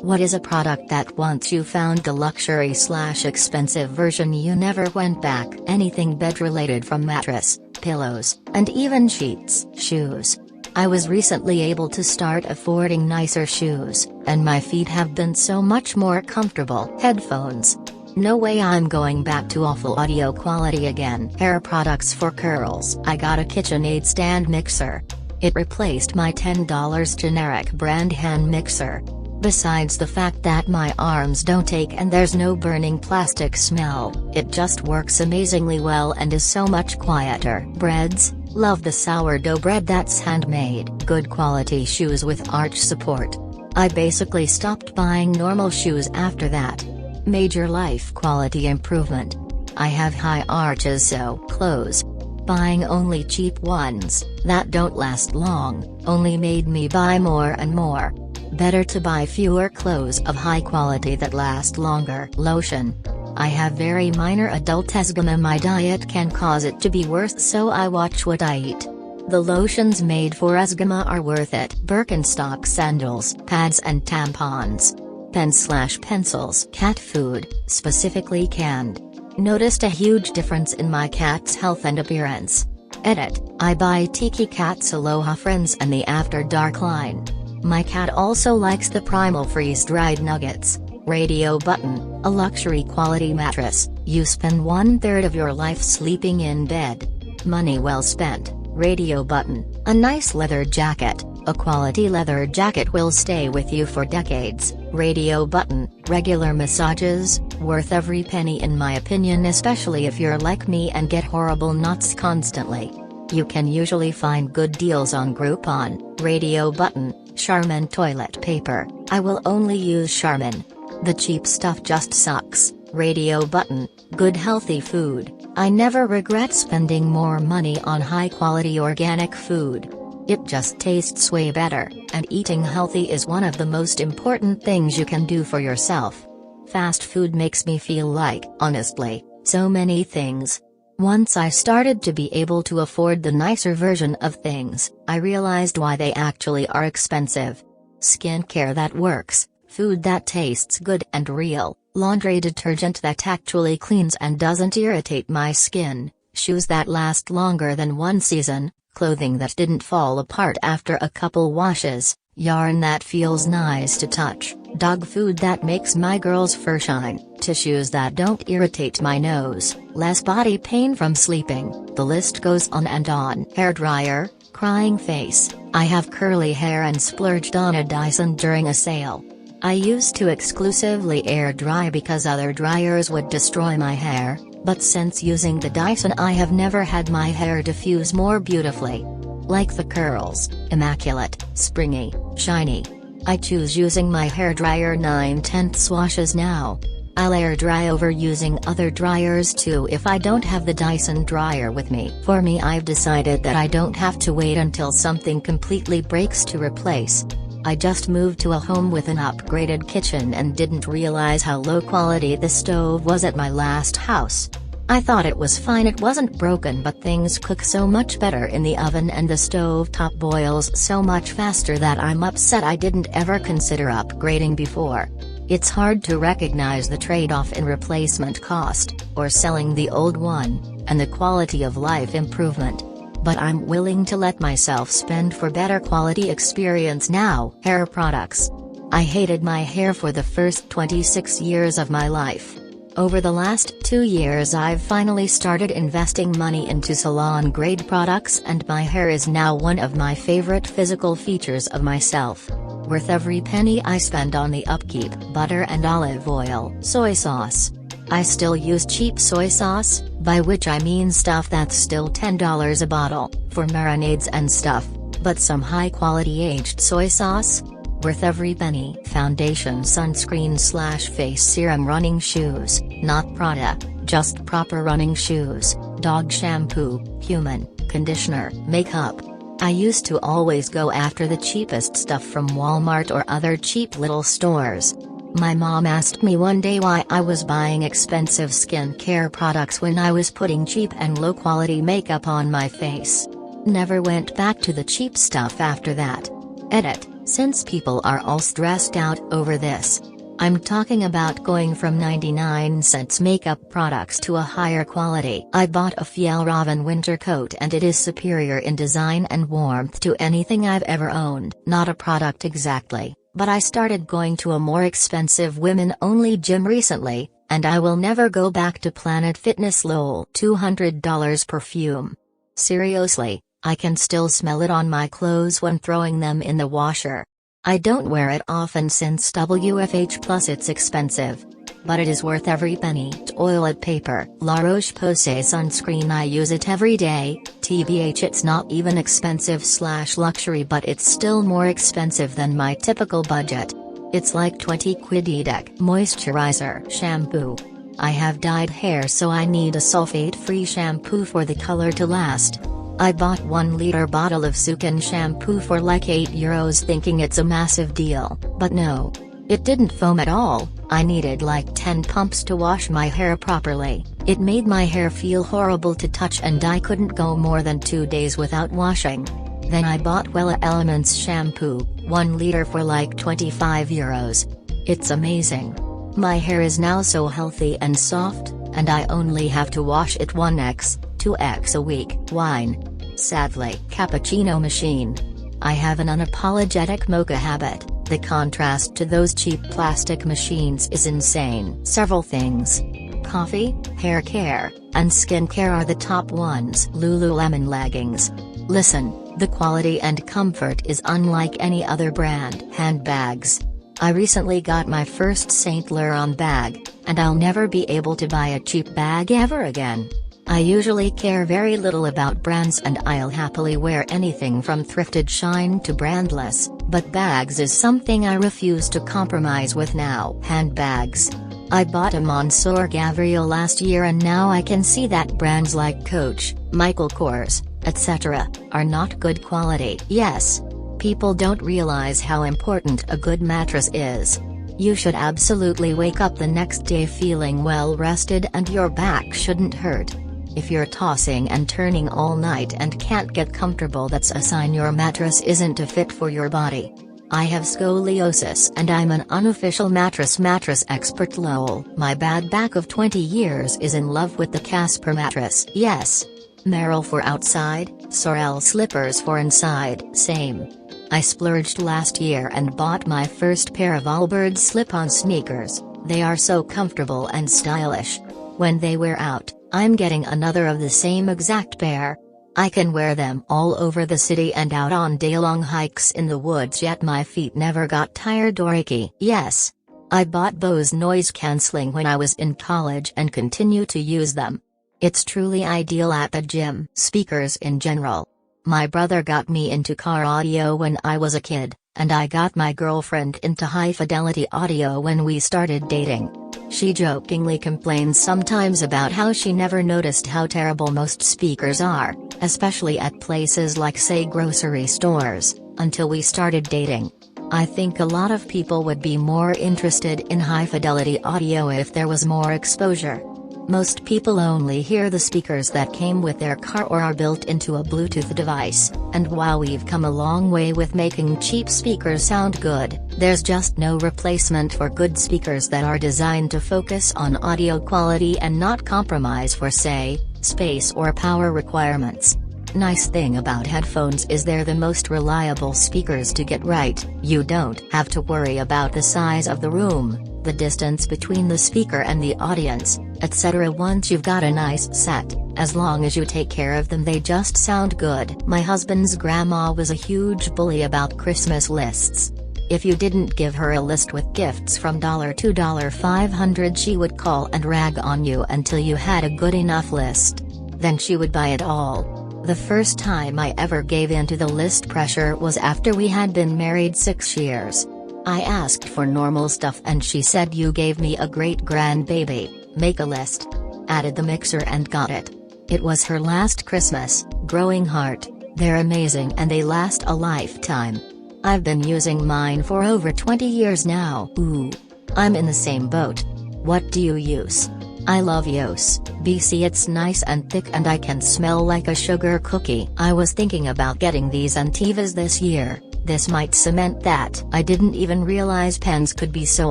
What is a product that once you found the luxury/expensive version you never went back? Anything bed-related, from mattress, pillows, and even sheets. Shoes. I was recently able to start affording nicer shoes, and my feet have been so much more comfortable. Headphones. No way I'm going back to awful audio quality again. Hair products for curls. I got a Kitchenaid stand mixer. It replaced my $10 generic brand hand mixer. Besides the fact that my arms don't ache and there's no burning plastic smell, it just works amazingly well and is so much quieter. Breads. Love the sourdough bread that's handmade. Good quality shoes with arch support. I basically stopped buying normal shoes after that. Major life quality improvement. I have high arches, so clothes. Buying only cheap ones, that don't last long, only made me buy more and more. Better to buy fewer clothes of high quality that last longer. Lotion. I have very minor adult ezcema. My diet can cause it to be worse, so I watch what I eat. The lotions made for ezcema are worth it. Birkenstock sandals, pads and tampons. Pens/pencils. Cat food, specifically canned. Noticed a huge difference in my cat's health and appearance. Edit. I buy Tiki Cats Aloha Friends and the After Dark line. My cat also likes the Primal freeze-dried nuggets. Radio button, a luxury quality mattress. You spend 1/3 of your life sleeping in bed. Money well spent. Radio button, a nice leather jacket. A quality leather jacket will stay with you for decades. Radio button, regular massages, worth every penny in my opinion, especially if you're like me and get horrible knots constantly. You can usually find good deals on Groupon. Radio button, Charmin toilet paper. I will only use Charmin. The cheap stuff just sucks. Radio button, good healthy food. I never regret spending more money on high quality organic food. It just tastes way better, and eating healthy is one of the most important things you can do for yourself. Fast food makes me feel like, honestly, so many things. Once I started to be able to afford the nicer version of things, I realized why they actually are expensive. Skincare that works, food that tastes good and real, laundry detergent that actually cleans and doesn't irritate my skin, shoes that last longer than one season, clothing that didn't fall apart after a couple washes, yarn that feels nice to touch, dog food that makes my girl's fur shine, tissues that don't irritate my nose, less body pain from sleeping. The list goes on and on. Hairdryer, crying face. I have curly hair and splurged on a Dyson during a sale. I used to exclusively air dry because other dryers would destroy my hair, but since using the Dyson I have never had my hair diffuse more beautifully. Like the curls, immaculate, springy, shiny. I choose using my hairdryer 9/10 washes now. I'll air dry over using other dryers too if I don't have the Dyson dryer with me. For me, I've decided that I don't have to wait until something completely breaks to replace. I just moved to a home with an upgraded kitchen and didn't realize how low quality the stove was at my last house. I thought it was fine, it wasn't broken, but things cook so much better in the oven and the stovetop boils so much faster that I'm upset I didn't ever consider upgrading before. It's hard to recognize the trade-off in replacement cost, or selling the old one, and the quality of life improvement. But I'm willing to let myself spend for better quality experience now. Hair products. I hated my hair for the first 26 years of my life. Over the last 2 years I've finally started investing money into salon-grade products, and my hair is now one of my favorite physical features of myself. Worth every penny I spend on the upkeep. Butter and olive oil. Soy sauce. I still use cheap soy sauce, by which I mean stuff that's still $10 a bottle, for marinades and stuff, but some high-quality aged soy sauce? Worth every penny. Foundation, sunscreen/face serum. Running shoes, not Prada, just proper running shoes. Dog shampoo, human, conditioner. Makeup. I used to always go after the cheapest stuff from Walmart or other cheap little stores. My mom asked me one day why I was buying expensive skincare products when I was putting cheap and low-quality makeup on my face. Never went back to the cheap stuff after that. Edit. since people are all stressed out over this. I'm talking about going from 99-cent makeup products to a higher quality. I bought a Fjällräven winter coat and it is superior in design and warmth to anything I've ever owned. Not a product exactly, but I started going to a more expensive women-only gym recently, and I will never go back to Planet Fitness lol. $200 perfume. Seriously, I can still smell it on my clothes when throwing them in the washer. I don't wear it often since WFH plus it's expensive. But it is worth every penny. Toilet paper. La Roche-Posay sunscreen, I use it every day. TBH, it's not even expensive/luxury, but it's still more expensive than my typical budget. It's like 20 quid edec. Moisturizer. Shampoo. I have dyed hair, so I need a sulfate-free shampoo for the color to last. I bought 1-liter bottle of Sukin shampoo for like €8 thinking it's a massive deal, but no. It didn't foam at all. I needed like 10 pumps to wash my hair properly. It made my hair feel horrible to touch and I couldn't go more than 2 days without washing. Then I bought Wella Elements shampoo, 1 liter for like €25. It's amazing. My hair is now so healthy and soft, and I only have to wash it 2x a week. Wine. Sadly. Cappuccino machine. I have an unapologetic mocha habit. The contrast to those cheap plastic machines is insane. Several things. Coffee, hair care, and skincare are the top ones. Lululemon leggings. Listen, the quality and comfort is unlike any other brand. Handbags. I recently got my first Saint Laurent bag, and I'll never be able to buy a cheap bag ever again. I usually care very little about brands and I'll happily wear anything from thrifted shine to brandless, but bags is something I refuse to compromise with now. Handbags. I bought a Monsieur Gabriel last year and now I can see that brands like Coach, Michael Kors, etc., are not good quality. Yes. People don't realize how important a good mattress is. You should absolutely wake up the next day feeling well rested and your back shouldn't hurt. If you're tossing and turning all night and can't get comfortable, that's a sign your mattress isn't a fit for your body. I have scoliosis and I'm an unofficial mattress expert lol. My bad back of 20 years is in love with the Casper mattress. Yes. Merrell for outside, Sorel slippers for inside. Same. I splurged last year and bought my first pair of Allbirds slip-on sneakers. They are so comfortable and stylish. When they wear out, I'm getting another of the same exact pair. I can wear them all over the city and out on day-long hikes in the woods, yet my feet never got tired or achy. Yes. I bought Bose noise cancelling when I was in college and continue to use them. It's truly ideal at the gym. Speakers in general. My brother got me into car audio when I was a kid, and I got my girlfriend into high-fidelity audio when we started dating. She jokingly complains sometimes about how she never noticed how terrible most speakers are, especially at places like, say, grocery stores, until we started dating. I think a lot of people would be more interested in high-fidelity audio if there was more exposure. Most people only hear the speakers that came with their car or are built into a Bluetooth device, and while we've come a long way with making cheap speakers sound good, there's just no replacement for good speakers that are designed to focus on audio quality and not compromise for, say, space or power requirements. Nice thing about headphones is they're the most reliable speakers to get right. You don't have to worry about the size of the room, the distance between the speaker and the audience, etc. Once you've got a nice set, as long as you take care of them, they just sound good. My husband's grandma was a huge bully about Christmas lists. If you didn't give her a list with gifts from $1 to $500, she would call and rag on you until you had a good enough list. Then she would buy it all. The first time I ever gave in to the list pressure was after we had been married 6 years. I asked for normal stuff and she said, "You gave me a great grandbaby, make a list." Added the mixer and got it. It was her last Christmas. Growing heart. They're amazing and they last a lifetime. I've been using mine for over 20 years now. Ooh. I'm in the same boat. What do you use? I love Yos BC. It's nice and thick and I can smell like a sugar cookie. I was thinking about getting these Antivas this year, This might cement that I didn't even realize pens could be so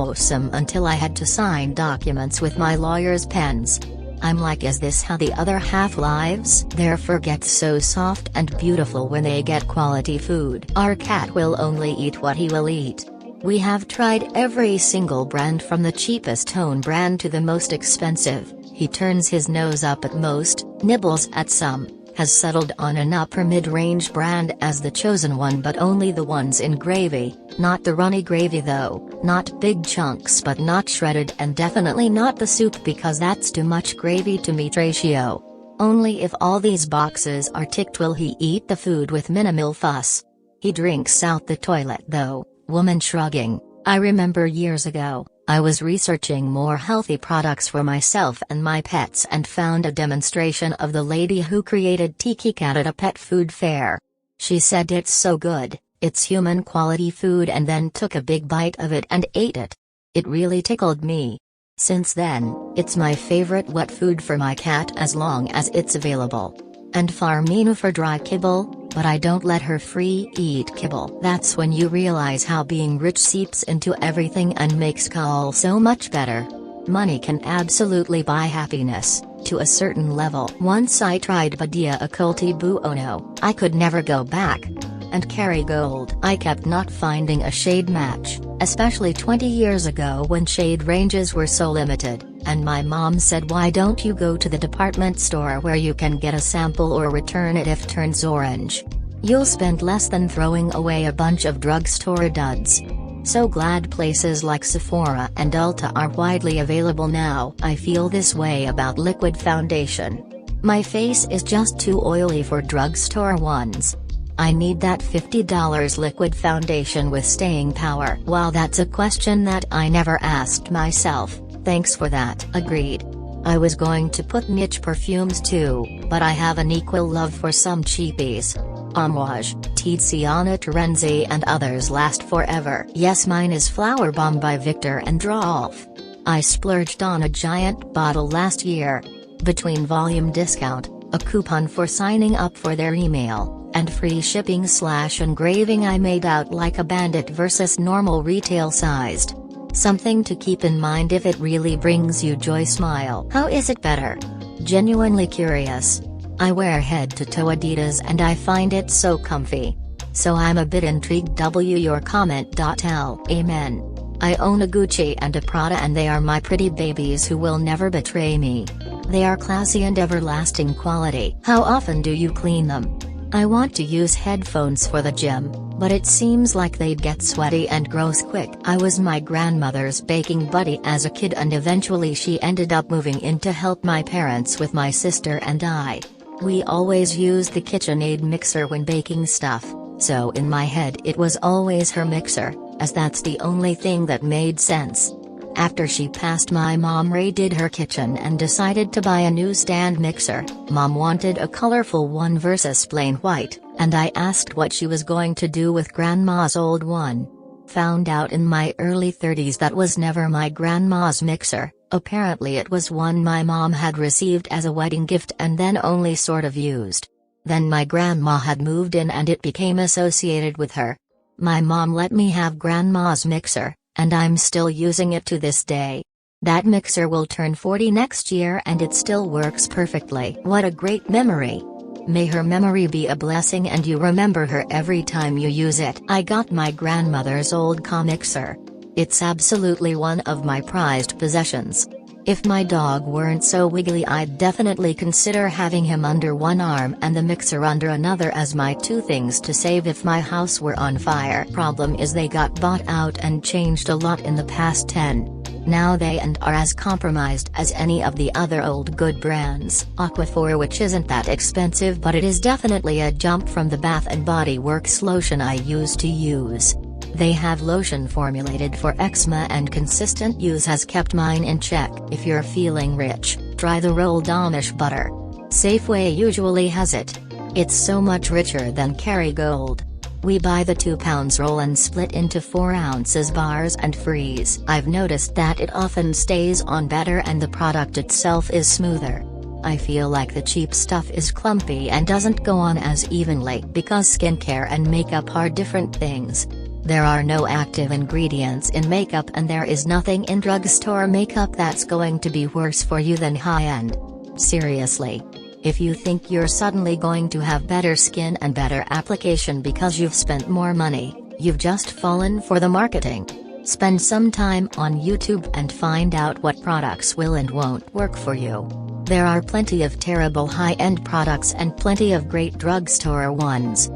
awesome until I had to sign documents with my lawyer's pens. I'm like, is this how the other half lives? Their fur gets so soft and beautiful when they get quality food. Our cat will only eat what he will eat. We have tried every single brand from the cheapest tone brand to the most expensive. He turns his nose up at most, nibbles at some, has settled on an upper mid-range brand as the chosen one, but only the ones in gravy, not the runny gravy though, not big chunks but not shredded, and definitely not the soup because that's too much gravy to meat ratio. Only if all these boxes are ticked will he eat the food with minimal fuss. He drinks out the toilet though. Woman shrugging. I remember years ago, I was researching more healthy products for myself and my pets and found a demonstration of the lady who created Tiki Cat at a pet food fair. She said it's so good, it's human quality food, and then took a big bite of it and ate it. It really tickled me. Since then, it's my favorite wet food for my cat as long as it's available. And Farmina for dry kibble, but I don't let her free eat kibble. That's when you realize how being rich seeps into everything and makes all so much better. Money can absolutely buy happiness, to a certain level. Once I tried Badia Occulti Buono, I could never go back. And Kerrygold. I kept not finding a shade match, especially 20 years ago when shade ranges were so limited, and my mom said, why don't you go to the department store where you can get a sample or return it if turns orange? You'll spend less than throwing away a bunch of drugstore duds. So glad places like Sephora and Ulta are widely available now. I feel this way about liquid foundation. My face is just too oily for drugstore ones. I need that $50 liquid foundation with staying power. While that's a question that I never asked myself, thanks for that. Agreed. I was going to put niche perfumes too, but I have an equal love for some cheapies. Amouage, Tiziana Terenzi and others last forever. Yes, mine is Flower Bomb by Victor and Rolf. I splurged on a giant bottle last year. Between volume discount, a coupon for signing up for their email, and free shipping/engraving, I made out like a bandit versus normal retail sized. Something to keep in mind if it really brings you joy. Smile. How is it better? Genuinely curious. I wear head to toe Adidas and I find it so comfy. So I'm a bit intrigued. Your comment. L. Amen. I own a Gucci and a Prada and they are my pretty babies who will never betray me. They are classy and everlasting quality. How often do you clean them? I want to use headphones for the gym, but it seems like they'd get sweaty and gross quick. I was my grandmother's baking buddy as a kid and eventually she ended up moving in to help my parents with my sister and I. We always used the Kitchenaid mixer when baking stuff, so in my head it was always her mixer, as that's the only thing that made sense. After she passed, my mom redid her kitchen and decided to buy a new stand mixer. Mom wanted a colorful one versus plain white, and I asked what she was going to do with grandma's old one. Found out in my early 30s that was never my grandma's mixer. Apparently it was one my mom had received as a wedding gift and then only sort of used. Then my grandma had moved in and it became associated with her. My mom let me have grandma's mixer, and I'm still using it to this day. That mixer will turn 40 next year and it still works perfectly. What a great memory. May her memory be a blessing and you remember her every time you use it. I got my grandmother's old car mixer. It's absolutely one of my prized possessions. If my dog weren't so wiggly, I'd definitely consider having him under one arm and the mixer under another as my two things to save if my house were on fire. Problem is they got bought out and changed a lot in the past 10. Now they are as compromised as any of the other old good brands. Aquaphor, which isn't that expensive but it is definitely a jump from the Bath & Body Works lotion I used to use. They have lotion formulated for eczema and consistent use has kept mine in check. If you're feeling rich, try the rolled Amish butter. Safeway usually has it. It's so much richer than Kerrygold. We buy the 2 pounds roll and split into 4 ounces bars and freeze. I've noticed that it often stays on better and the product itself is smoother. I feel like the cheap stuff is clumpy and doesn't go on as evenly because skincare and makeup are different things. There are no active ingredients in makeup and there is nothing in drugstore makeup that's going to be worse for you than high-end. Seriously. If you think you're suddenly going to have better skin and better application because you've spent more money, you've just fallen for the marketing. Spend some time on YouTube and find out what products will and won't work for you. There are plenty of terrible high-end products and plenty of great drugstore ones.